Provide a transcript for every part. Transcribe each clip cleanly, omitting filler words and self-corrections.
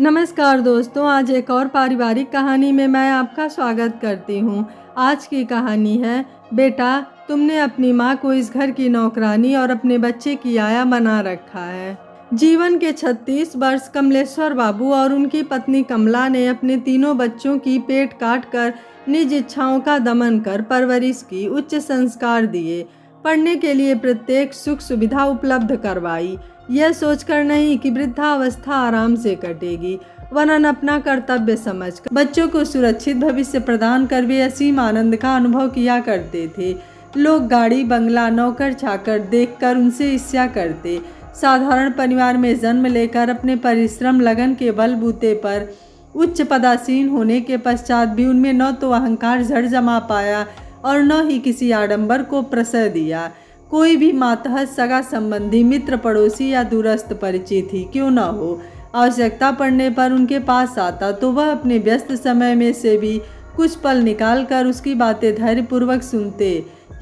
नमस्कार दोस्तों, आज एक और पारिवारिक कहानी में मैं आपका स्वागत करती हूँ। आज की कहानी है, बेटा तुमने अपनी माँ को इस घर की नौकरानी और अपने बच्चे की आया बना रखा है। जीवन के 36 वर्ष कमलेश्वर बाबू और उनकी पत्नी कमला ने अपने तीनों बच्चों की पेट काट कर निज इच्छाओं का दमन कर परवरिश की, उच्च संस्कार दिए, पढ़ने के लिए प्रत्येक सुख सुविधा उपलब्ध करवाई। यह सोचकर नहीं कि वृद्धावस्था आराम से कटेगी, वरन अपना कर्तव्य समझकर बच्चों को सुरक्षित भविष्य प्रदान कर वे असीम आनंद का अनुभव किया करते थे। लोग गाड़ी बंगला नौकर चाकर देखकर उनसे ईर्ष्या करते। साधारण परिवार में जन्म लेकर अपने परिश्रम लगन के बलबूते पर उच्च पदासीन होने के पश्चात भी उनमें न तो अहंकार जड़ जमा पाया और न ही किसी आडंबर को प्रश्रय दिया। कोई भी मातहत सगा संबंधी मित्र पड़ोसी या दूरस्थ परिचित ही क्यों न हो, आवश्यकता पड़ने पर उनके पास आता तो वह अपने व्यस्त समय में से भी कुछ पल निकाल कर उसकी बातें धैर्यपूर्वक सुनते,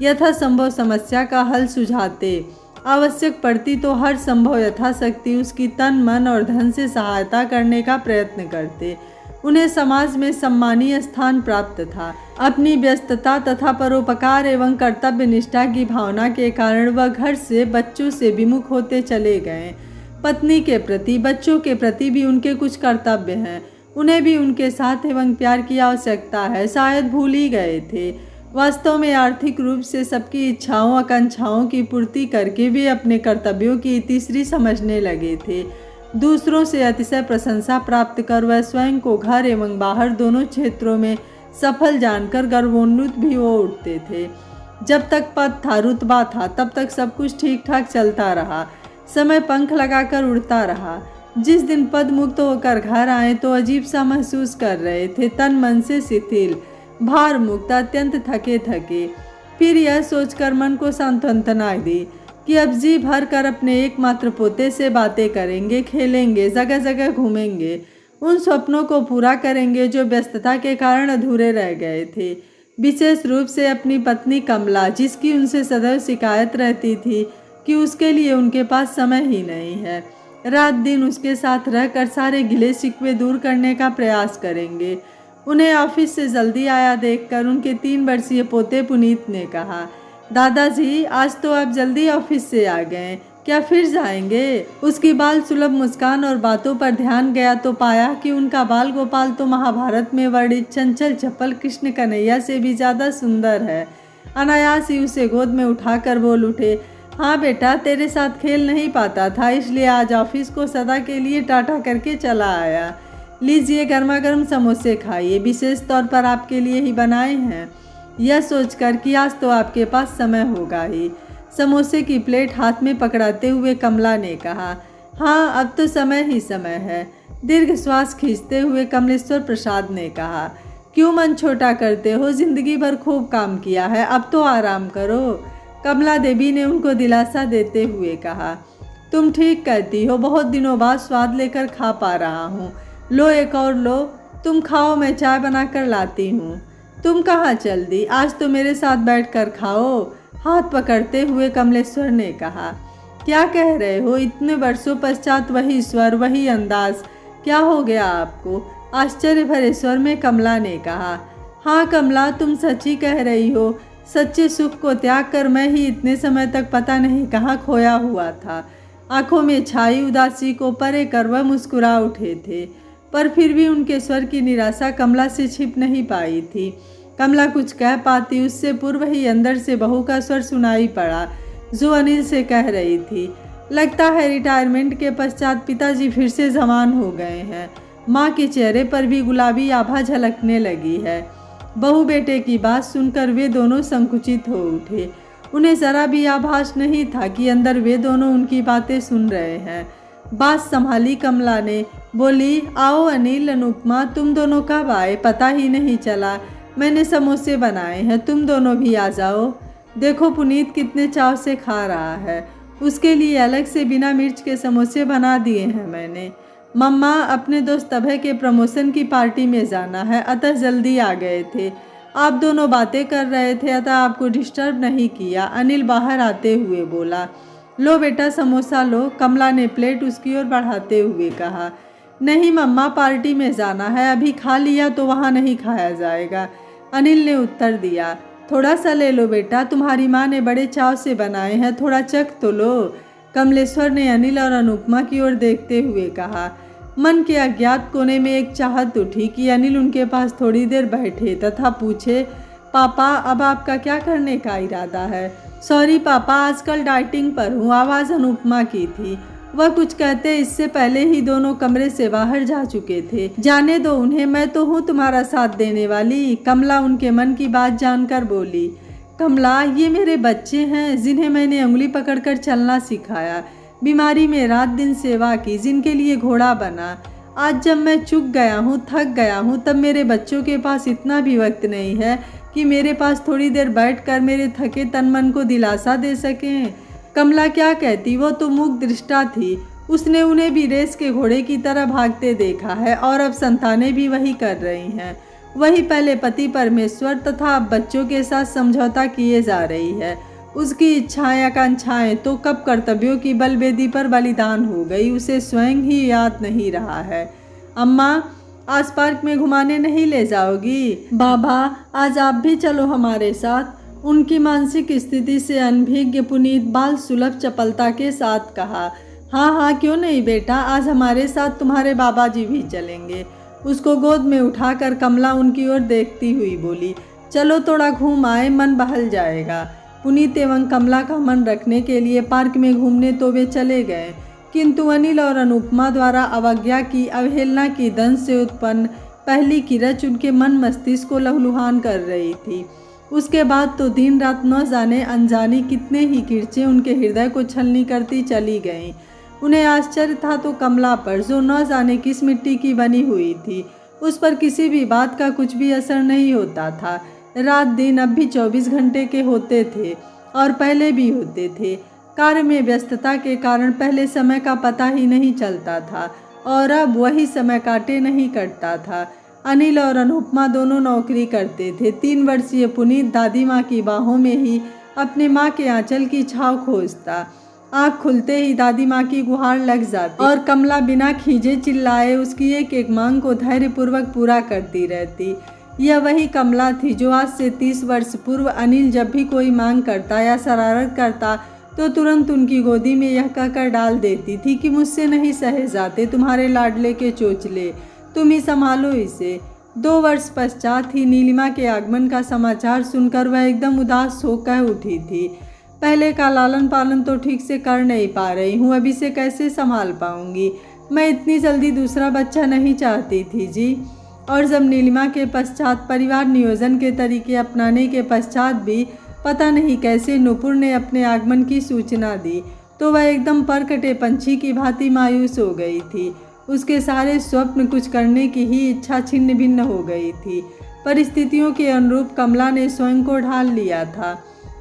यथासंभव समस्या का हल सुझाते, आवश्यक पड़ती तो हर संभव यथाशक्ति उसकी तन मन और धन से सहायता करने का प्रयत्न करते। उन्हें समाज में सम्मानीय स्थान प्राप्त था। अपनी व्यस्तता तथा परोपकार एवं कर्तव्य निष्ठा की भावना के कारण वह घर से बच्चों से विमुख होते चले गए। पत्नी के प्रति बच्चों के प्रति भी उनके कुछ कर्तव्य हैं, उन्हें भी उनके साथ एवं प्यार की आवश्यकता है, शायद भूल ही गए थे। वास्तव में आर्थिक रूप से सबकी इच्छाओं आकांक्षाओं की पूर्ति करके वे अपने कर्तव्यों की तीसरी समझने लगे थे। दूसरों से अतिशय प्रशंसा प्राप्त कर वह स्वयं को घर एवं बाहर दोनों क्षेत्रों में सफल जानकर गर्वोन्नुत भी हो उठते थे। जब तक पद था रुतबा था तब तक सब कुछ ठीक ठाक चलता रहा, समय पंख लगाकर उड़ता रहा। जिस दिन पद मुक्त होकर घर आए तो अजीब सा महसूस कर रहे थे, तन मन से शिथिल, भार मुक्त, अत्यंत थके थके। फिर यह सोचकर मन को सांत्वना दी कि अब जी भर कर अपने एकमात्र पोते से बातें करेंगे, खेलेंगे, जगह जगह घूमेंगे, उन स्वप्नों को पूरा करेंगे जो व्यस्तता के कारण अधूरे रह गए थे। विशेष रूप से अपनी पत्नी कमला, जिसकी उनसे सदैव शिकायत रहती थी कि उसके लिए उनके पास समय ही नहीं है। रात दिन उसके साथ रहकर सारे गिले शिकवे दूर करने का प्रयास करेंगे। उन्हें ऑफिस से जल्दी आया देखकर उनके 3 वर्षीय पोते पुनीत ने कहा, दादाजी आज तो आप जल्दी ऑफिस से आ गए, क्या फिर जाएंगे? उसकी बाल सुलभ मुस्कान और बातों पर ध्यान गया तो पाया कि उनका बाल गोपाल तो महाभारत में वर्णित चंचल चपल कृष्ण कन्हैया से भी ज़्यादा सुंदर है। अनायास ही उसे गोद में उठाकर बोल उठे, हाँ बेटा, तेरे साथ खेल नहीं पाता था, इसलिए आज ऑफिस को सदा के लिए टाटा करके चला आया। लीजिए गर्मा गर्म समोसे खाइए, विशेष तौर पर आपके लिए ही बनाए हैं। यह सोचकर कि आज तो आपके पास समय होगा ही। समोसे की प्लेट हाथ में पकड़ाते हुए कमला ने कहा, हाँ अब तो समय ही समय है। दीर्घ श्वास खींचते हुए कमलेश्वर प्रसाद ने कहा, क्यों मन छोटा करते हो, जिंदगी भर खूब काम किया है, अब तो आराम करो। कमला देवी ने उनको दिलासा देते हुए कहा, तुम ठीक कहती हो, बहुत दिनों बाद स्वाद लेकर खा पा रहा हूँ। लो एक और लो, तुम खाओ, मैं चाय बनाकर लाती हूँ। तुम कहाँ चल दी, आज तो मेरे साथ बैठकर खाओ। हाथ पकड़ते हुए कमलेश्वर ने कहा, क्या कह रहे हो, इतने वर्षों पश्चात वही स्वर वही अंदाज, क्या हो गया आपको? आश्चर्य भरे स्वर में कमला ने कहा, हाँ कमला, तुम सच्ची कह रही हो। सच्चे सुख को त्याग कर मैं ही इतने समय तक पता नहीं कहाँ खोया हुआ था। आंखों में छाई उदासी को परे कर वह मुस्कुरा उठे थे, पर फिर भी उनके स्वर की निराशा कमला से छिप नहीं पाई थी। कमला कुछ कह पाती उससे पूर्व ही अंदर से बहू का स्वर सुनाई पड़ा, जो अनिल से कह रही थी, लगता है रिटायरमेंट के पश्चात पिताजी फिर से जवान हो गए हैं। माँ के चेहरे पर भी गुलाबी आभा झलकने लगी है। बहू बेटे की बात सुनकर वे दोनों संकुचित हो उठे। उन्हें जरा भी आभास नहीं था कि अंदर वे दोनों उनकी बातें सुन रहे हैं। बात संभाली कमला ने, बोली, आओ अनिल अनुपमा, तुम दोनों कब आए, पता ही नहीं चला। मैंने समोसे बनाए हैं, तुम दोनों भी आ जाओ। देखो पुनीत कितने चाव से खा रहा है, उसके लिए अलग से बिना मिर्च के समोसे बना दिए हैं मैंने। मम्मा, अपने दोस्त अभय के प्रमोशन की पार्टी में जाना है, अतः जल्दी आ गए थे। आप दोनों बातें कर रहे थे, अतः आपको डिस्टर्ब नहीं किया। अनिल बाहर आते हुए बोला, लो बेटा समोसा लो। कमला ने प्लेट उसकी ओर बढ़ाते हुए कहा, नहीं मम्मा, पार्टी में जाना है, अभी खा लिया तो वहाँ नहीं खाया जाएगा। अनिल ने उत्तर दिया। थोड़ा सा ले लो बेटा, तुम्हारी माँ ने बड़े चाव से बनाए हैं, थोड़ा चख तो लो। कमलेश्वर ने अनिल और अनुपमा की ओर देखते हुए कहा। मन के अज्ञात कोने में एक चाहत उठी कि अनिल उनके पास थोड़ी देर बैठे तथा पूछे, पापा अब आपका क्या करने का इरादा है? सॉरी पापा, आजकल डाइटिंग पर हूँ, आवाज़ अनुपमा की थी। वह कुछ कहते इससे पहले ही दोनों कमरे से बाहर जा चुके थे। जाने दो उन्हें, मैं तो हूँ तुम्हारा साथ देने वाली, कमला उनके मन की बात जानकर बोली। कमला, ये मेरे बच्चे हैं जिन्हें मैंने उंगली पकड़कर चलना सिखाया, बीमारी में रात दिन सेवा की, जिनके लिए घोड़ा बना। आज जब मैं चूक गया हूँ, थक गया हूँ, तब मेरे बच्चों के पास इतना भी वक्त नहीं है कि मेरे पास थोड़ी देर बैठकर मेरे थके तन मन को दिलासा दे सकें। कमला क्या कहती, वो तो मूक दृष्टा थी। उसने उन्हें भी रेस के घोड़े की तरह भागते देखा है और अब संतानें भी वही कर रही हैं। वही पहले पति परमेश्वर तथा अब बच्चों के साथ समझौता किए जा रही है। उसकी इच्छाएं आकांक्षाएं तो कब कर्तव्यों की बलवेदी पर बलिदान हो गई, उसे स्वयं ही याद नहीं रहा है। अम्मा, आज पार्क में घुमाने नहीं ले जाओगी? बाबा, आज आप भी चलो हमारे साथ। उनकी मानसिक स्थिति से अनभिज्ञ पुनीत बाल सुलभ चपलता के साथ कहा। हाँ हाँ, क्यों नहीं बेटा, आज हमारे साथ तुम्हारे बाबा जी भी चलेंगे। उसको गोद में उठाकर कमला उनकी ओर देखती हुई बोली, चलो थोड़ा घूम आए, मन बहल जाएगा। पुनीत एवं कमला का मन रखने के लिए पार्क में घूमने तो वे चले गए, किंतु अनिल और अनुपमा द्वारा अवज्ञा की, अवहेलना की दंश से उत्पन्न पहली किरच उनके मन मस्तिष्क को लहलुहान कर रही थी। उसके बाद तो दिन रात न जाने अनजानी कितने ही किरचें उनके हृदय को छलनी करती चली गईं। उन्हें आश्चर्य था तो कमला पर, जो न जाने किस मिट्टी की बनी हुई थी। उस पर किसी भी बात का कुछ भी असर नहीं होता था। रात दिन अब भी 24 घंटे के होते थे और पहले भी होते थे। कार्य में व्यस्तता के कारण पहले समय का पता ही नहीं चलता था और अब वही समय काटे नहीं कटता था। अनिल और अनुपमा दोनों नौकरी करते थे। 3 वर्षीय पुनीत दादी माँ की बाहों में ही अपने माँ के आंचल की छाव खोजता। आँख खुलते ही दादी माँ की गुहार लग जाती और कमला बिना खींचे चिल्लाए उसकी एक एक मांग को धैर्यपूर्वक पूरा करती रहती। यह वही कमला थी जो आज से 30 वर्ष पूर्व अनिल जब भी कोई मांग करता या शरारत करता तो तुरंत उनकी गोदी में यह कहकर डाल देती थी कि मुझसे नहीं सहे जाते तुम्हारे लाडले के चोचले, तुम ही संभालो इसे। 2 वर्ष पश्चात ही नीलिमा के आगमन का समाचार सुनकर वह एकदम उदास हो कह उठी थी, पहले का लालन पालन तो ठीक से कर नहीं पा रही हूँ, अब इसे कैसे संभाल पाऊँगी। मैं इतनी जल्दी दूसरा बच्चा नहीं चाहती थी जी। और जब नीलिमा के पश्चात परिवार नियोजन के तरीके अपनाने के पश्चात भी पता नहीं कैसे नुपुर ने अपने आगमन की सूचना दी तो वह एकदम परकटे पंछी की भांति मायूस हो गई थी। उसके सारे स्वप्न कुछ करने की ही इच्छा छिन्न भिन्न हो गई थी। परिस्थितियों के अनुरूप कमला ने स्वयं को ढाल लिया था,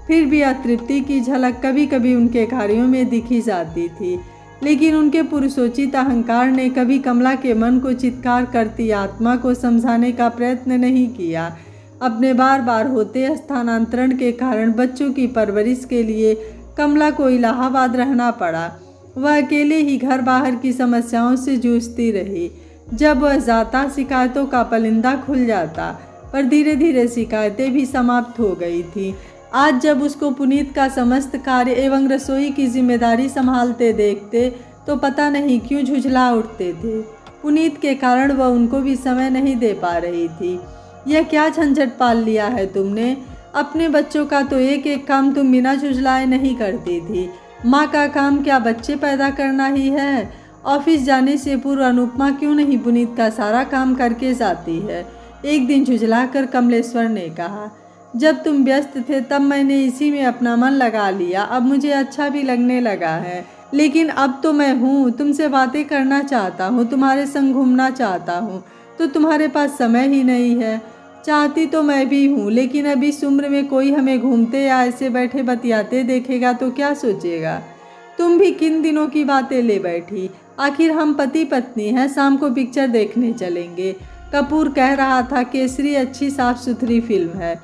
फिर भी अतृप्ति की झलक कभी कभी उनके कार्यों में दिखी जाती थी। लेकिन उनके पुरुषोचित अहंकार ने कभी कमला के मन को चित्कार करती आत्मा को समझाने का प्रयत्न नहीं किया। अपने बार बार होते स्थानांतरण के कारण बच्चों की परवरिश के लिए कमला को इलाहाबाद रहना पड़ा। वह अकेले ही घर बाहर की समस्याओं से जूझती रही। जब वह जाता शिकायतों का पलिंदा खुल जाता, पर धीरे धीरे शिकायतें भी समाप्त हो गई थी। आज जब उसको पुनीत का समस्त कार्य एवं रसोई की जिम्मेदारी संभालते देखते तो पता नहीं क्यों झुझला उठते थे। पुनीत के कारण वह उनको भी समय नहीं दे पा रही थी। यह क्या झंझट पाल लिया है तुमने? अपने बच्चों का तो एक एक काम तुम बिना झुझलाए नहीं करती थी। माँ का काम क्या बच्चे पैदा करना ही है? ऑफिस जाने से पूर्व अनुपमा क्यों नहीं पुनीत का सारा काम करके जाती है? एक दिन झुझलाकर कमलेश्वर ने कहा, जब तुम व्यस्त थे तब मैंने इसी में अपना मन लगा लिया, अब मुझे अच्छा भी लगने लगा है। लेकिन अब तो मैं हूँ, तुमसे बातें करना चाहता हूँ, तुम्हारे संग घूमना चाहता हूँ, तो तुम्हारे पास समय ही नहीं है। चाहती तो मैं भी हूँ, लेकिन अभी इस उम्र में कोई हमें घूमते या ऐसे बैठे बतियाते देखेगा तो क्या सोचेगा? तुम भी किन दिनों की बातें ले बैठी? आखिर हम पति पत्नी हैं, शाम को पिक्चर देखने चलेंगे। कपूर कह रहा था केसरी अच्छी साफ सुथरी फिल्म है,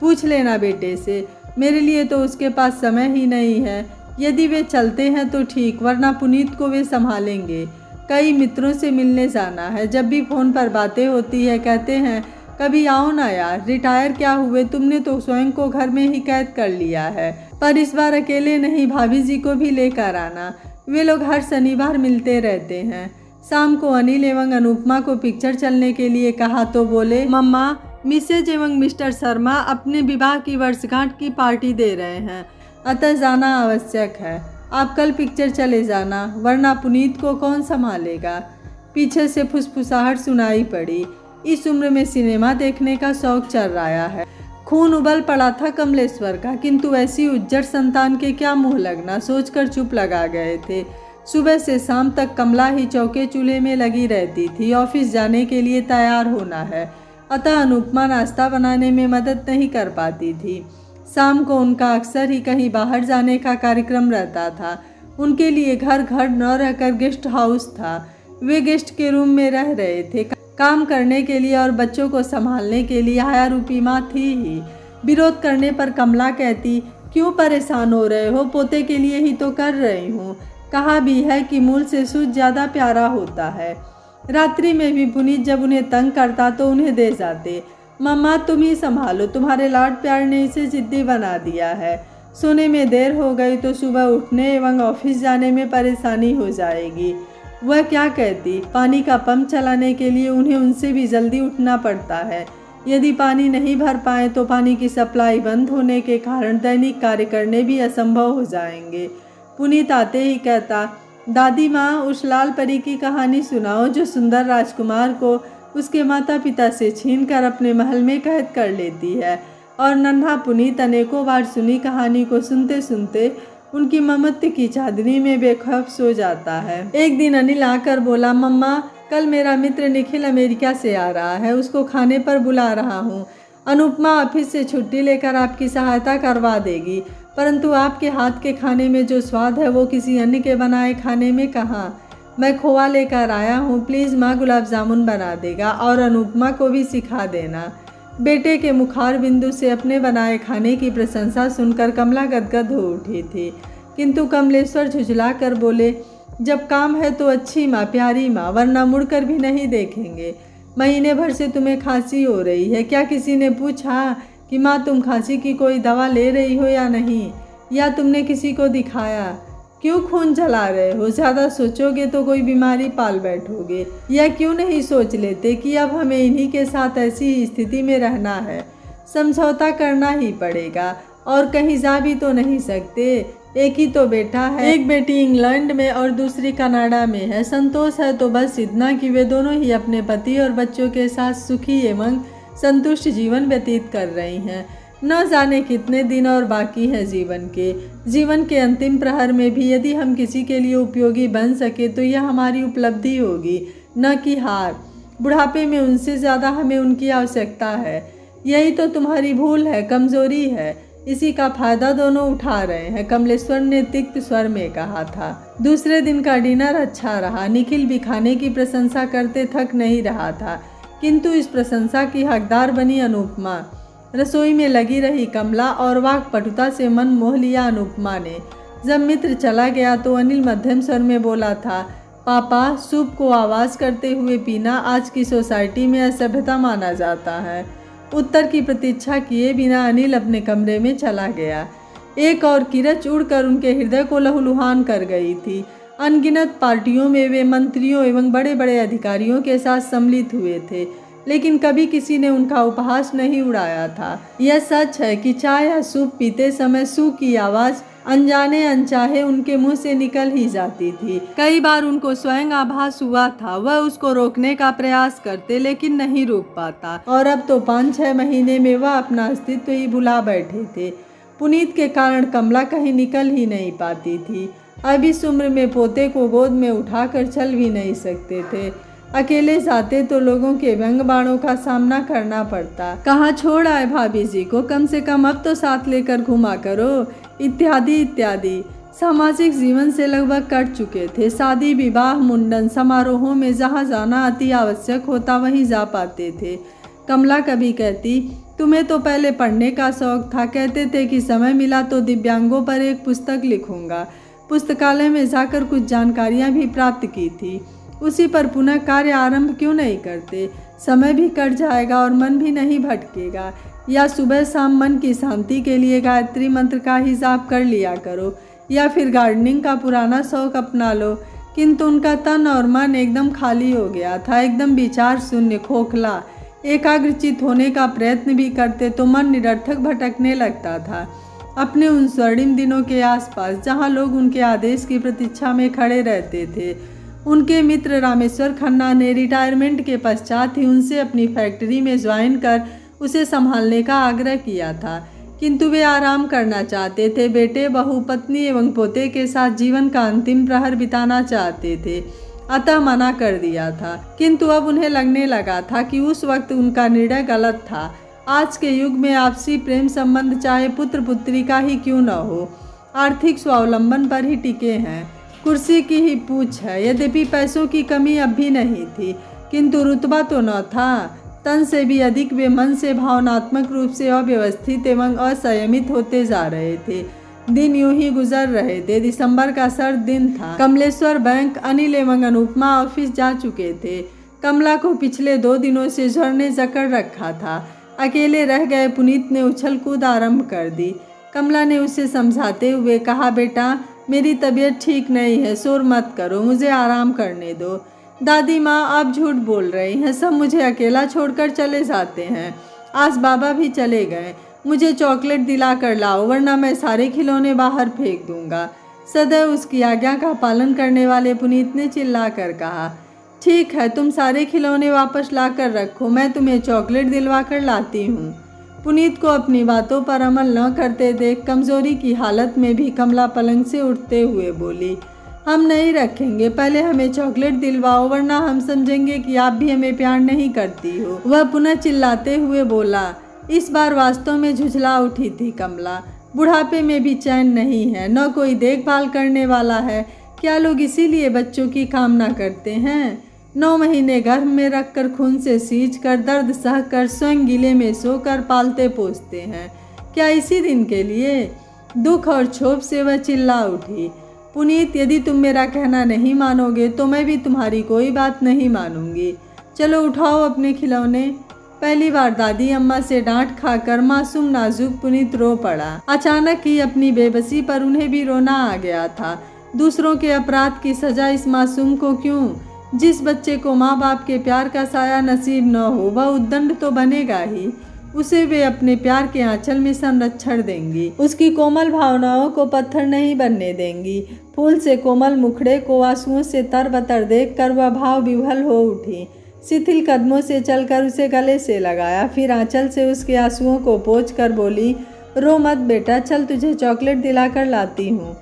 पूछ लेना बेटे से। मेरे लिए तो उसके पास समय ही नहीं है। यदि वे चलते हैं तो ठीक, वरना पुनीत को वे संभालेंगे। कई मित्रों से मिलने जाना है। जब भी फ़ोन पर बातें होती है कहते हैं कभी आओ ना यार, रिटायर क्या हुए, तुमने तो स्वयं को घर में ही कैद कर लिया है। पर इस बार अकेले नहीं, भाभी जी को भी लेकर आना। वे लोग हर शनिवार मिलते रहते हैं। शाम को अनिल एवं अनुपमा को पिक्चर चलने के लिए कहा तो बोले, मम्मा मिसेज एवं मिस्टर शर्मा अपने विवाह की वर्षगांठ की पार्टी दे रहे हैं, अतः जाना आवश्यक है। आप कल पिक्चर चले जाना, वरना पुनीत को कौन संभालेगा। पीछे से फुसफुसाहट सुनाई पड़ी। इस उम्र में सिनेमा देखने का शौक चल रहा है। खून उबल पड़ा था कमलेश्वर का, किंतु ऐसी उज्जर संतान के क्या मुंह लगना, सोचकर चुप लगा गए थे। सुबह से शाम तक कमला ही चौके चूल्हे में लगी रहती थी। ऑफिस जाने के लिए तैयार होना है, अतः अनुपमा नाश्ता बनाने में मदद नहीं कर पाती थी। शाम को उनका अक्सर ही कहीं बाहर जाने का कार्यक्रम रहता था। उनके लिए घर घर न रहकर गेस्ट हाउस था। वे गेस्ट के रूम में रह रहे थे। काम करने के लिए और बच्चों को संभालने के लिए हाया रूपी माँ थी ही। विरोध करने पर कमला कहती, क्यों परेशान हो रहे हो, पोते के लिए ही तो कर रही हूँ। कहा भी है कि मूल से सूद ज़्यादा प्यारा होता है। रात्रि में भी पुनीत जब उन्हें तंग करता तो उन्हें दे जाते। मम्मा तुम ही संभालो, तुम्हारे लाड प्यार ने इसे जिद्दी बना दिया है। सोने में देर हो गई तो सुबह उठने एवं ऑफिस जाने में परेशानी हो जाएगी। वह क्या कहती, पानी का पंप चलाने के लिए उन्हें उनसे भी जल्दी उठना पड़ता है। यदि पानी नहीं भर पाए तो पानी की सप्लाई बंद होने के कारण दैनिक कार्य करने भी असंभव हो जाएंगे। पुनीत आते ही कहता, दादी माँ उस लाल परी की कहानी सुनाओ जो सुंदर राजकुमार को उसके माता पिता से छीनकर अपने महल में कैद कर लेती है। और नन्हा पुनीत अनेकों बार सुनी कहानी को सुनते सुनते उनकी ममत्व की चादरी में बेखौफ सो जाता है। एक दिन अनिल आकर बोला, मम्मा कल मेरा मित्र निखिल अमेरिका से आ रहा है, उसको खाने पर बुला रहा हूँ। अनुपमा ऑफिस से छुट्टी लेकर आपकी सहायता करवा देगी, परंतु आपके हाथ के खाने में जो स्वाद है वो किसी अन्य के बनाए खाने में कहाँ। मैं खोआ लेकर आया हूँ, प्लीज़ माँ गुलाब जामुन बना देगा और अनुपमा को भी सिखा देना। बेटे के मुखार बिंदु से अपने बनाए खाने की प्रशंसा सुनकर कमला गदगद हो उठी थी, किंतु कमलेश्वर झुझला कर बोले, जब काम है तो अच्छी माँ, प्यारी माँ, वरना मुड़कर भी नहीं देखेंगे। महीने भर से तुम्हें खांसी हो रही है, क्या किसी ने पूछा कि माँ तुम खांसी की कोई दवा ले रही हो या नहीं, या तुमने किसी को दिखाया? क्यों खून जला रहे हो? ज़्यादा सोचोगे तो कोई बीमारी पाल बैठोगे। या क्यों नहीं सोच लेते कि अब हमें इन्हीं के साथ ऐसी ही स्थिति में रहना है, समझौता करना ही पड़ेगा और कहीं जा भी तो नहीं सकते। एक ही तो बेटा है, एक बेटी इंग्लैंड में और दूसरी कनाडा में है। संतोष है तो बस इतना कि वे दोनों ही अपने पति और बच्चों के साथ सुखी एवं संतुष्ट जीवन व्यतीत कर रही हैं। न जाने कितने दिन और बाकी है जीवन के अंतिम प्रहर में भी यदि हम किसी के लिए उपयोगी बन सके तो यह हमारी उपलब्धि होगी, न कि हार। बुढ़ापे में उनसे ज़्यादा हमें उनकी आवश्यकता है। यही तो तुम्हारी भूल है, कमजोरी है। इसी का फायदा दोनों उठा रहे हैं, कमलेश्वर ने तिक्त स्वर में कहा था। दूसरे दिन का डिनर अच्छा रहा। निखिल भी खाने की प्रशंसा करते थक नहीं रहा था, किंतु इस प्रशंसा की हकदार बनी अनुपमा। रसोई में लगी रही कमला और वाक्पटुता से मन मोह लिया अनुपमा ने। जब मित्र चला गया तो अनिल मध्यम स्वर में बोला था, पापा सूप को आवाज़ करते हुए पीना आज की सोसाइटी में असभ्यता माना जाता है। उत्तर की प्रतीक्षा किए बिना अनिल अपने कमरे में चला गया। एक और किरच उड़कर उनके हृदय को लहूलुहान कर गई थी। अनगिनत पार्टियों में वे मंत्रियों एवं बड़े बड़े अधिकारियों के साथ सम्मिलित हुए थे, लेकिन कभी किसी ने उनका उपहास नहीं उड़ाया था। यह सच है कि चाय या सूप पीते समय सू की आवाज़ अनजाने अनचाहे उनके मुंह से निकल ही जाती थी। कई बार उनको स्वयं आभास हुआ था, वह उसको रोकने का प्रयास करते लेकिन नहीं रोक पाता, और अब तो 5-6 महीने में वह अपना अस्तित्व ही भुला बैठे थे। पुनीत के कारण कमला कहीं निकल ही नहीं पाती थी। अब इस उम्र में पोते को गोद में उठाकर चल भी नहीं सकते थे। अकेले जाते तो लोगों के व्यंग बाणों का सामना करना पड़ता। कहाँ छोड़ आए भाभी जी को, कम से कम अब तो साथ लेकर घुमा करो, इत्यादि इत्यादि। सामाजिक जीवन से लगभग कट चुके थे। शादी विवाह मुंडन समारोहों में जहाँ जाना अति आवश्यक होता वहीं जा पाते थे। कमला कभी कहती, तुम्हें तो पहले पढ़ने का शौक था, कहते थे कि समय मिला तो दिव्यांगों पर एक पुस्तक लिखूंगा। पुस्तकालय में जाकर कुछ जानकारियाँ भी प्राप्त की थी। उसी पर पुनः कार्य आरंभ क्यों नहीं करते? समय भी कट जाएगा और मन भी नहीं भटकेगा। या सुबह शाम मन की शांति के लिए गायत्री मंत्र का ही जाप कर लिया करो, या फिर गार्डनिंग का पुराना शौक अपना लो। किंतु उनका तन और मन एकदम खाली हो गया था, एकदम विचार शून्य, खोखला। एकाग्रचित होने का प्रयत्न भी करते तो मन निरर्थक भटकने लगता था। अपने उन स्वर्णिम दिनों के आसपास जहाँ लोग उनके आदेश की प्रतीक्षा में खड़े रहते थे। उनके मित्र रामेश्वर खन्ना ने रिटायरमेंट के पश्चात ही उनसे अपनी फैक्ट्री में ज्वाइन कर उसे संभालने का आग्रह किया था, किंतु वे आराम करना चाहते थे। बेटे, बहू, पत्नी एवं पोते के साथ जीवन का अंतिम प्रहर बिताना चाहते थे, अतः मना कर दिया था। किंतु अब उन्हें लगने लगा था कि उस वक्त उनका निर्णय गलत था। आज के युग में आपसी प्रेम संबंध चाहे पुत्र पुत्री का ही क्यों न हो, आर्थिक स्वावलंबन पर ही टिके हैं। कुर्सी की ही पूछ है। यद्यपि पैसों की कमी अब भी नहीं थी, किंतु रुतबा तो न था। तन से भी अधिक वे मन से भावनात्मक रूप से अव्यवस्थित एवं असंयमित होते जा रहे थे। दिन यूं ही गुजर रहे थे। दिसंबर का सर्द दिन था। कमलेश्वर बैंक, अनिल एवं अनुपमा ऑफिस जा चुके थे। कमला को पिछले 2 दिनों से ज्वर ने जकड़ रखा था। अकेले रह गए पुनीत ने उछल कूद आरंभ कर दी। कमला ने उसे समझाते हुए कहा, बेटा, मेरी तबीयत ठीक नहीं है, शोर मत करो, मुझे आराम करने दो। दादी माँ, आप झूठ बोल रही हैं, सब मुझे अकेला छोड़कर चले जाते हैं। आज बाबा भी चले गए। मुझे चॉकलेट दिला कर लाओ, वरना मैं सारे खिलौने बाहर फेंक दूंगा। सदैव उसकी आज्ञा का पालन करने वाले पुनीत ने चिल्लाकर कहा, ठीक है, तुम सारे खिलौने वापस ला कर रखो, मैं तुम्हें चॉकलेट दिलवा कर लाती हूँ। पुनीत को अपनी बातों पर अमल न करते देख कमजोरी की हालत में भी कमला पलंग से उठते हुए बोली, हम नहीं रखेंगे, पहले हमें चॉकलेट दिलवाओ, वरना हम समझेंगे कि आप भी हमें प्यार नहीं करती हो। वह पुनः चिल्लाते हुए बोला। इस बार वास्तव में झुझला उठी थी कमला। बुढ़ापे में भी चैन नहीं है, न कोई देखभाल करने वाला है। क्या लोग इसीलिए बच्चों की कामना करते हैं? 9 महीने गर्भ में रखकर खून से सींच कर दर्द सहकर स्वयं गीले में सोकर पालते पोसते हैं। क्या इसी दिन के लिए? दुख और क्षोभ से वह चिल्ला उठी, पुनीत, यदि तुम मेरा कहना नहीं मानोगे तो मैं भी तुम्हारी कोई बात नहीं मानूंगी। चलो उठाओ अपने खिलौने। पहली बार दादी अम्मा से डांट खाकर मासूम नाजुक पुनीत रो पड़ा। अचानक ही अपनी बेबसी पर उन्हें भी रोना आ गया था। दूसरों के अपराध की सजा इस मासूम को क्यों? जिस बच्चे को माँ बाप के प्यार का साया नसीब न हो, वह उद्दंड तो बनेगा ही। उसे वे अपने प्यार के आंचल में संरक्षण देंगी। उसकी कोमल भावनाओं को पत्थर नहीं बनने देंगी। फूल से कोमल मुखड़े को आंसुओं से तरबतर देखकर वह भाव विह्वल हो उठी। शिथिल कदमों से चलकर उसे गले से लगाया, फिर आंचल से उसके आंसुओं को पोंछ कर बोली, रो मत बेटा, चल तुझे चॉकलेट दिलाकर लाती हूँ।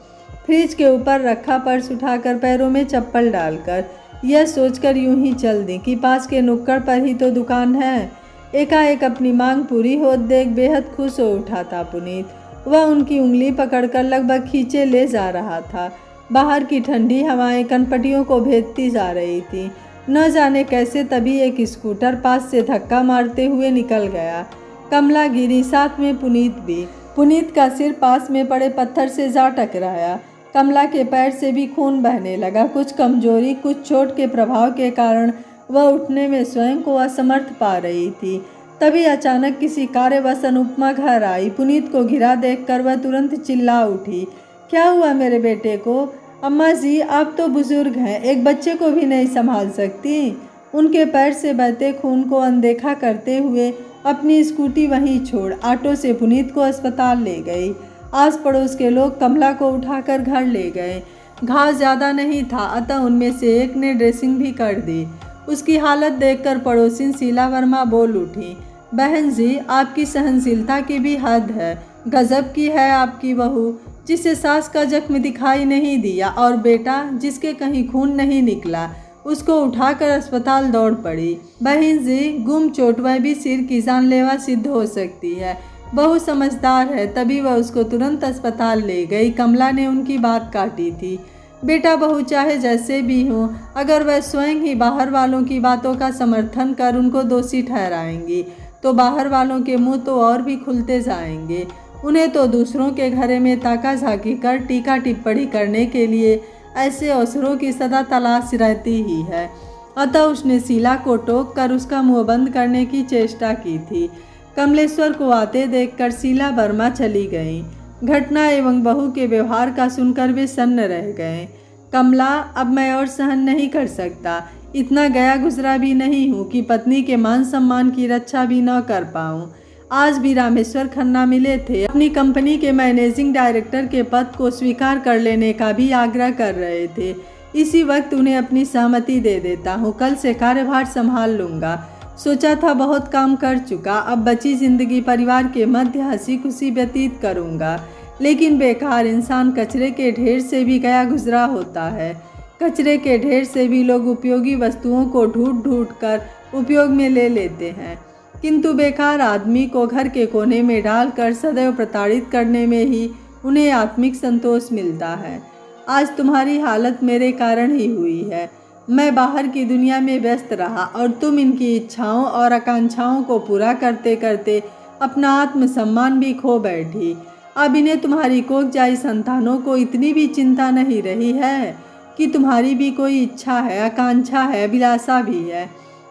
फ्रिज के ऊपर रखा पर्स उठाकर पैरों में चप्पल डालकर यह सोचकर यूं ही चल दी कि पास के नुक्कड़ पर ही तो दुकान है। एकाएक अपनी मांग पूरी हो देख बेहद खुश हो उठा था पुनीत। वह उनकी उंगली पकड़कर लगभग खींचे ले जा रहा था। बाहर की ठंडी हवाएं कनपटियों को भेदती जा रही थी। न जाने कैसे तभी एक स्कूटर पास से धक्का मारते हुए निकल गया। कमला गिरी, साथ में पुनीत भी। पुनीत का सिर पास में पड़े पत्थर से जा टकराया। कमला के पैर से भी खून बहने लगा। कुछ कमजोरी, कुछ चोट के प्रभाव के कारण वह उठने में स्वयं को असमर्थ पा रही थी। तभी अचानक किसी कार्यवश अनुपमा घर आई। पुनीत को घिरा देखकर वह तुरंत चिल्ला उठी, क्या हुआ मेरे बेटे को? अम्मा जी, आप तो बुजुर्ग हैं, एक बच्चे को भी नहीं संभाल सकती। उनके पैर से बहते खून को अनदेखा करते हुए अपनी स्कूटी वहीं छोड़ ऑटो से पुनीत को अस्पताल ले गई। आस पड़ोस के लोग कमला को उठाकर घर ले गए। घाव ज़्यादा नहीं था, अतः उनमें से एक ने ड्रेसिंग भी कर दी। उसकी हालत देखकर पड़ोसिन शीला वर्मा बोल उठी, बहन जी, आपकी सहनशीलता की भी हद है। गजब की है आपकी बहू, जिसे सास का जख्म दिखाई नहीं दिया और बेटा जिसके कहीं खून नहीं निकला, उसको उठाकर अस्पताल दौड़ पड़ी। बहन जी, गुम चोट वह भी सिर की जानलेवा सिद्ध हो सकती है। बहू समझदार है, तभी वह उसको तुरंत अस्पताल ले गई। कमला ने उनकी बात काटी थी। बेटा बहू चाहे जैसे भी हो, अगर वह स्वयं ही बाहर वालों की बातों का समर्थन कर उनको दोषी ठहराएंगी तो बाहर वालों के मुंह तो और भी खुलते जाएंगे। उन्हें तो दूसरों के घरे में ताका झाकी कर टीका टिप्पणी करने के लिए ऐसे अवसरों की सदा तलाश रहती ही है। अतः उसने शीला को टोक कर उसका मुंह बंद करने की चेष्टा की थी। कमलेश्वर को आते देखकर शीला वर्मा चली गई। घटना एवं बहू के व्यवहार का सुनकर वे सन्न रह गए। कमला, अब मैं और सहन नहीं कर सकता। इतना गया गुजरा भी नहीं हूँ कि पत्नी के मान सम्मान की रक्षा भी न कर पाऊँ। आज भी रामेश्वर खन्ना मिले थे, अपनी कंपनी के मैनेजिंग डायरेक्टर के पद को स्वीकार कर लेने का भी आग्रह कर रहे थे। इसी वक्त उन्हें अपनी सहमति दे देता हूँ, कल से कार्यभार संभाल लूँगा। सोचा था बहुत काम कर चुका, अब बची जिंदगी परिवार के मध्य हंसी खुशी व्यतीत करूँगा। लेकिन बेकार इंसान कचरे के ढेर से भी गया गुजरा होता है। कचरे के ढेर से भी लोग उपयोगी वस्तुओं को ढूंढ ढूंढ कर उपयोग में ले लेते हैं, किंतु बेकार आदमी को घर के कोने में डालकर सदैव प्रताड़ित करने में ही उन्हें आत्मिक संतोष मिलता है। आज तुम्हारी हालत मेरे कारण ही हुई है। मैं बाहर की दुनिया में व्यस्त रहा और तुम इनकी इच्छाओं और आकांक्षाओं को पूरा करते करते अपना आत्मसम्मान भी खो बैठी। अब इन्हें तुम्हारी कोखजाई संतानों को इतनी भी चिंता नहीं रही है कि तुम्हारी भी कोई इच्छा है, आकांक्षा है, अभिलाषा भी है।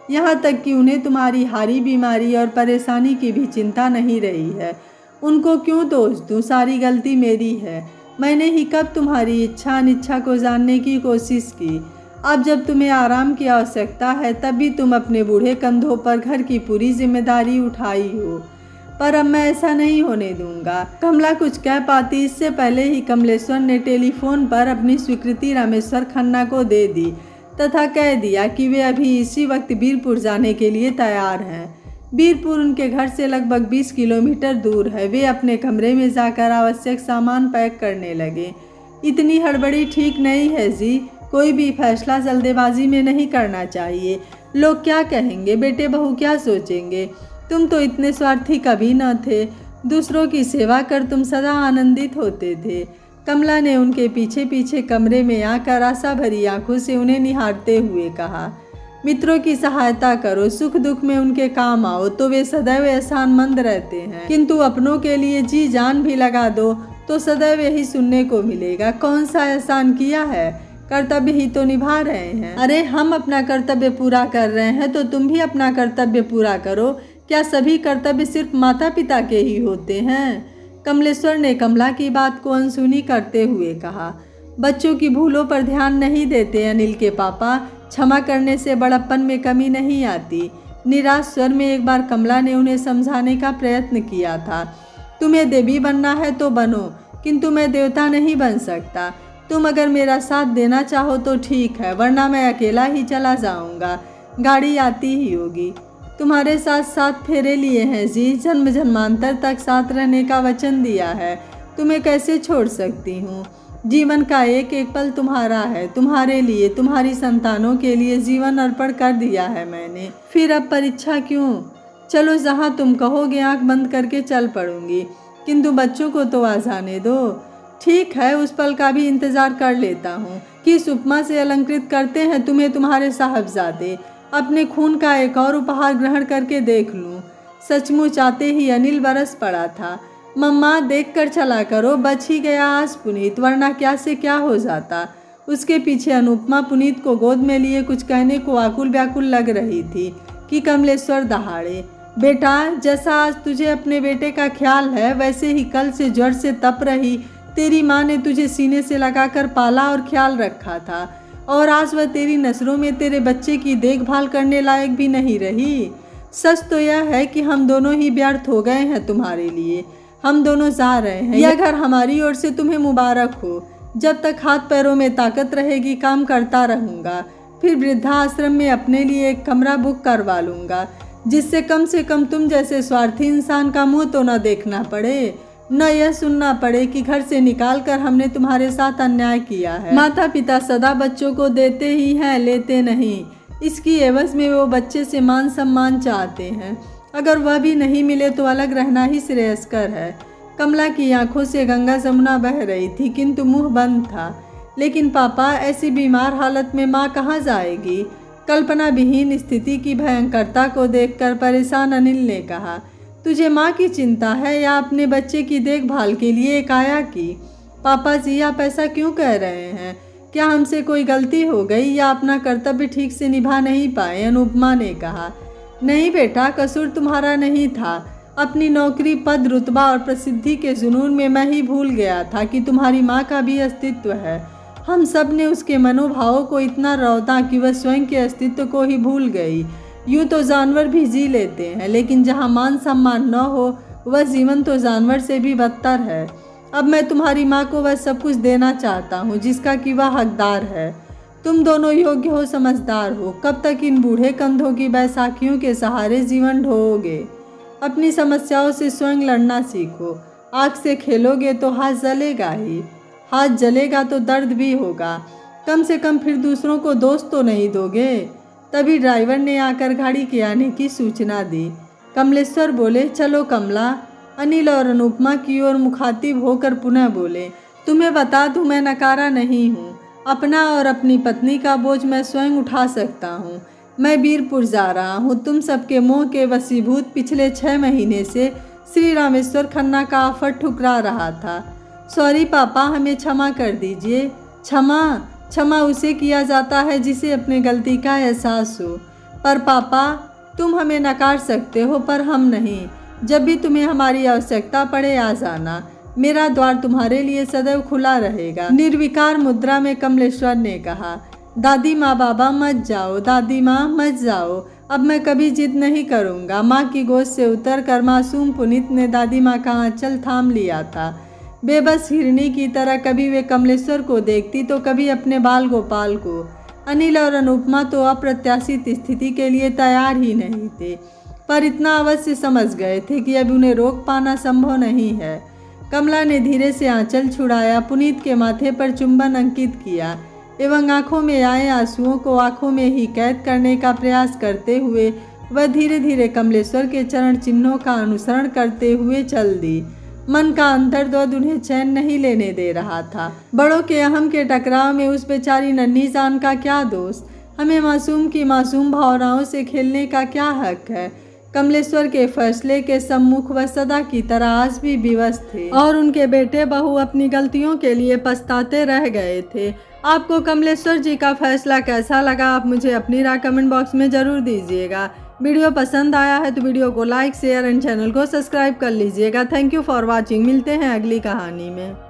यहाँ तक कि उन्हें तुम्हारी हारी बीमारी और परेशानी की भी चिंता नहीं रही है। उनको क्यों दोष दूँ? सारी गलती मेरी है। मैंने ही कब तुम्हारी इच्छा अनिच्छा को जानने की कोशिश की। अब जब तुम्हें आराम की आवश्यकता है तब भी तुम अपने बूढ़े कंधों पर घर की पूरी जिम्मेदारी उठाई हो, पर अब मैं ऐसा नहीं होने दूंगा। कमला कुछ कह पाती इससे पहले ही कमलेश्वर ने टेलीफोन पर अपनी स्वीकृति रामेश्वर खन्ना को दे दी तथा कह दिया कि वे अभी इसी वक्त बीरपुर जाने के लिए तैयार हैं। बीरपुर उनके घर से लगभग 20 किलोमीटर दूर है। वे अपने कमरे में जाकर आवश्यक सामान पैक करने लगे। इतनी हड़बड़ी ठीक नहीं है जी, कोई भी फैसला जल्दबाजी में नहीं करना चाहिए। लोग क्या कहेंगे, बेटे बहू क्या सोचेंगे? तुम तो इतने स्वार्थी कभी न थे। दूसरों की सेवा कर तुम सदा आनंदित होते थे। कमला ने उनके पीछे पीछे कमरे में आकर आशा भरी आंखों से उन्हें निहारते हुए कहा, मित्रों की सहायता करो, सुख दुख में उनके काम आओ तो वे सदैव एहसानमंद रहते हैं, किंतु अपनों के लिए जी जान भी लगा दो तो सदैव यही सुनने को मिलेगा। कौन सा एहसान किया है? कर्तव्य ही तो निभा रहे हैं। अरे हम अपना कर्तव्य पूरा कर रहे हैं तो तुम भी अपना कर्तव्य पूरा करो। क्या सभी कर्तव्य सिर्फ माता पिता के ही होते हैं? कमलेश्वर ने कमला की बात को अनसुनी करते हुए कहा, बच्चों की भूलों पर ध्यान नहीं देते अनिल के पापा। क्षमा करने से बड़प्पन में कमी नहीं आती। निराश स्वर में एक बार कमला ने उन्हें समझाने का प्रयत्न किया था। तुम्हें देवी बनना है तो बनो, किंतु मैं देवता नहीं बन सकता। तुम अगर मेरा साथ देना चाहो तो ठीक है, वरना मैं अकेला ही चला जाऊंगा। गाड़ी आती ही होगी। तुम्हारे साथ 7 फेरे लिए हैं जी, जन्म जन्मांतर तक साथ रहने का वचन दिया है। तुम्हें कैसे छोड़ सकती हूँ? जीवन का एक एक पल तुम्हारा है। तुम्हारे लिए, तुम्हारी संतानों के लिए जीवन अर्पण कर दिया है मैंने। फिर अब परीक्षा क्यों? चलो जहाँ तुम कहोगे आंख बंद करके चल पड़ूंगी, किंतु बच्चों को तो आ जाने दो। ठीक है, उस पल का भी इंतजार कर लेता हूँ। किस उपमा से अलंकृत करते हैं तुम्हें तुम्हारे साहबजादे। अपने खून का एक और उपहार ग्रहण करके देख लूँ। सचमुच आते ही अनिल बरस पड़ा था। मम्मा देख कर चला करो, बच ही गया आज पुनीत, वरना क्या से क्या हो जाता। उसके पीछे अनुपमा पुनीत को गोद में लिए कुछ कहने को आकुल व्याकुल लग रही थी कि कमलेश्वर दहाड़े, बेटा जैसा आज तुझे अपने बेटे का ख्याल है वैसे ही कल से ज्वर से तप रही तेरी माँ ने तुझे सीने से लगाकर पाला और ख्याल रखा था, और आज वह तेरी नज़रों में तेरे बच्चे की देखभाल करने लायक भी नहीं रही। सच तो यह है कि हम दोनों ही व्यर्थ हो गए हैं तुम्हारे लिए। हम दोनों जा रहे हैं। यह घर हमारी ओर से तुम्हें मुबारक हो। जब तक हाथ पैरों में ताकत रहेगी काम करता रहूँगा। फिर वृद्धाश्रम में अपने लिए एक कमरा बुक करवा लूँगा, जिससे कम से कम तुम जैसे स्वार्थी इंसान का मुंह तो न देखना पड़े, न यह सुनना पड़े कि घर से निकाल कर हमने तुम्हारे साथ अन्याय किया है। माता पिता सदा बच्चों को देते ही हैं, लेते नहीं। इसकी एवज में वो बच्चे से मान सम्मान चाहते हैं। अगर वह भी नहीं मिले तो अलग रहना ही श्रेयस्कर है। कमला की आंखों से गंगा जमुना बह रही थी, किंतु मुंह बंद था। लेकिन पापा, ऐसी बीमार हालत में माँ कहाँ जाएगी? कल्पना विहीन स्थिति की भयंकरता को देखकर परेशान अनिल ने कहा, तुझे माँ की चिंता है या अपने बच्चे की देखभाल के लिए एक आया की? पापा जी, आप ऐसा क्यों कह रहे हैं? क्या हमसे कोई गलती हो गई या अपना कर्तव्य ठीक से निभा नहीं पाए? अनुपमा ने कहा। नहीं बेटा, कसूर तुम्हारा नहीं था। अपनी नौकरी, पद, रुतबा और प्रसिद्धि के जुनून में मैं ही भूल गया था कि तुम्हारी माँ का भी अस्तित्व है। हम सब ने उसके मनोभावों को इतना रौंदा कि वह स्वयं के अस्तित्व को ही भूल गई। यूँ तो जानवर भी जी लेते हैं, लेकिन जहाँ मान सम्मान न हो वह जीवन तो जानवर से भी बदतर है। अब मैं तुम्हारी माँ को वह सब कुछ देना चाहता हूँ जिसका कि वह हकदार है। तुम दोनों योग्य हो, समझदार हो। कब तक इन बूढ़े कंधों की बैसाखियों के सहारे जीवन ढोओगे? अपनी समस्याओं से स्वयं लड़ना सीखो। आग से खेलोगे तो हाथ जलेगा ही। हाथ जलेगा तो दर्द भी होगा। कम से कम फिर दूसरों को दोष तो नहीं दोगे। तभी ड्राइवर ने आकर गाड़ी के आने की सूचना दी। कमलेश्वर बोले, चलो कमला। अनिल और अनुपमा की ओर मुखातिब होकर पुनः बोले, तुम्हें बता दूं, मैं नकारा नहीं हूँ। अपना और अपनी पत्नी का बोझ मैं स्वयं उठा सकता हूँ। मैं बीरपुर जा रहा हूँ। तुम सबके मोह के वशीभूत पिछले 6 महीने से श्री रामेश्वर खन्ना का ऑफर ठुकरा रहा था। सॉरी पापा, हमें क्षमा कर दीजिए। क्षमा उसे किया जाता है जिसे अपने गलती का एहसास हो। पर पापा, तुम हमें नकार सकते हो पर हम नहीं। जब भी तुम्हें हमारी आवश्यकता पड़े आ जाना। मेरा द्वार तुम्हारे लिए सदैव खुला रहेगा। निर्विकार मुद्रा में कमलेश्वर ने कहा। दादी माँ, बाबा मत जाओ। दादी माँ मत जाओ। अब मैं कभी जिद नहीं करूँगा। माँ की गोद से उतर कर मासूम पुनीत ने दादी माँ का आंचल थाम लिया था। बेबस हिरनी की तरह कभी वे कमलेश्वर को देखती तो कभी अपने बाल गोपाल को। अनिल और अनुपमा तो अप्रत्याशित स्थिति के लिए तैयार ही नहीं थे, पर इतना अवश्य समझ गए थे कि अब उन्हें रोक पाना संभव नहीं है। कमला ने धीरे से आंचल छुड़ाया, पुनीत के माथे पर चुंबन अंकित किया एवं आंखों में आए आंसुओं को आंखों में ही कैद करने का प्रयास करते हुए वह धीरे धीरे कमलेश्वर के चरण चिन्हों का अनुसरण करते हुए चल दी। मन का अंतर्द्वंद उन्हें चैन नहीं लेने दे रहा था। बड़ों के अहम के टकराव में उस बेचारी नन्ही जान का क्या दोष? हमें मासूम की मासूम भावनाओं से खेलने का क्या हक है? कमलेश्वर के फैसले के सम्मुख वह सदा की तरह आज भी विवश थे और उनके बेटे बहू अपनी गलतियों के लिए पछताते रह गए थे। आपको कमलेश्वर जी का फैसला कैसा लगा? आप मुझे अपनी राय कमेंट बॉक्स में ज़रूर दीजिएगा। वीडियो पसंद आया है तो वीडियो को लाइक, शेयर एंड चैनल को सब्सक्राइब कर लीजिएगा। Thank you for watching. मिलते हैं अगली कहानी में।